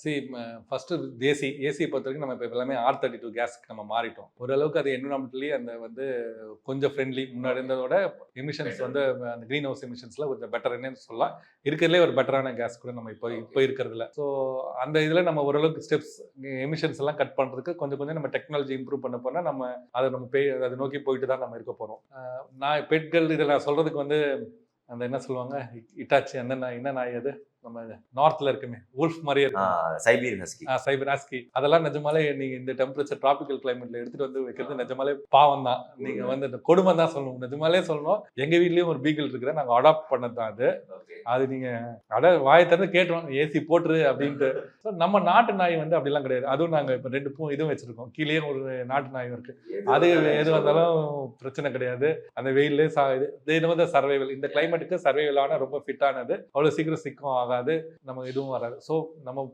C first ஏசியை பொறுத்தவரைக்கும் நம்ம இப்போ எல்லாமே R32 கேஸ்க்கு நம்ம மாறிட்டோம். ஓரளவுக்கு அது என்விரான்மென்டலி அந்த வந்து கொஞ்சம் ஃப்ரெண்ட்லி முன்னாடி இருந்ததோட எமிஷன்ஸ் வந்து அந்த கிரீன் ஹவுஸ் எமிஷன்ஸ்ல கொஞ்சம் பெட்டர்னு சொல்லலாம். இருக்கிறதுலே ஒரு பெட்டரான கேஸ் கூட நம்ம இப்போ இருக்கிறதுல. ஸோ அந்த இதில் நம்ம ஓரளவுக்கு ஸ்டெப்ஸ் எமிஷன்ஸ் எல்லாம் கட் பண்ணுறதுக்கு கொஞ்சம் கொஞ்சம் நம்ம டெக்னாலஜி இம்ப்ரூவ் பண்ண போனால் நம்ம அதை நோக்கி போயிட்டு தான் நம்ம இருக்க போகிறோம். நான் பெட்கள் இதை நான் சொல்கிறதுக்கு வந்து அந்த என்ன சொல்லுவாங்க இட்டாச்சி அந்த என்ன நாய் அது நம்ம நார்த்ல இருக்குமே wolf மாதிரியே இருக்கும். Siberian husky. சைபர் ஹஸ்கி அதெல்லாம் நிஜமாலே நீங்க இந்த டெம்பரேச்சர் டிராபிக்கல் கிளைமேட்ல எடுத்துட்டு வந்து வைக்கிறது நிஜமாலே பாவம் தான். நீங்க வந்து இந்த கொடுமை தான் சொல்லணும். நிஜமாலே சொல்லணும். எங்க வீட்லயும் ஒரு பீகிள் இருக்கிற நாங்க அடாப்ட் பண்ணது தான் அது. அது நீங்க வாயை திறந்து கேட்டுரும் ஏசி போட்டுரு அப்படின்ட்டு. நம்ம நாட்டு நாய் வந்து அப்படிலாம் கிடையாது. அதுவும் நாங்க இப்ப 2 இதுவும் வச்சிருக்கோம். கீழே ஒரு நாட்டு நாயும் இருக்கு. அது எது வந்தாலும் பிரச்சனை கிடையாது. அந்த வெயிலே இது வந்து சர்வைவல். இந்த கிளைமேட்டுக்கு சர்வைவல் ஆன ரொம்ப ஃபிட் ஆனது. அவ்வளவு சீக்கிரம் சிக்கும் ஆகாது. நம்ம எதுவும் வராது. ஸோ நம்ம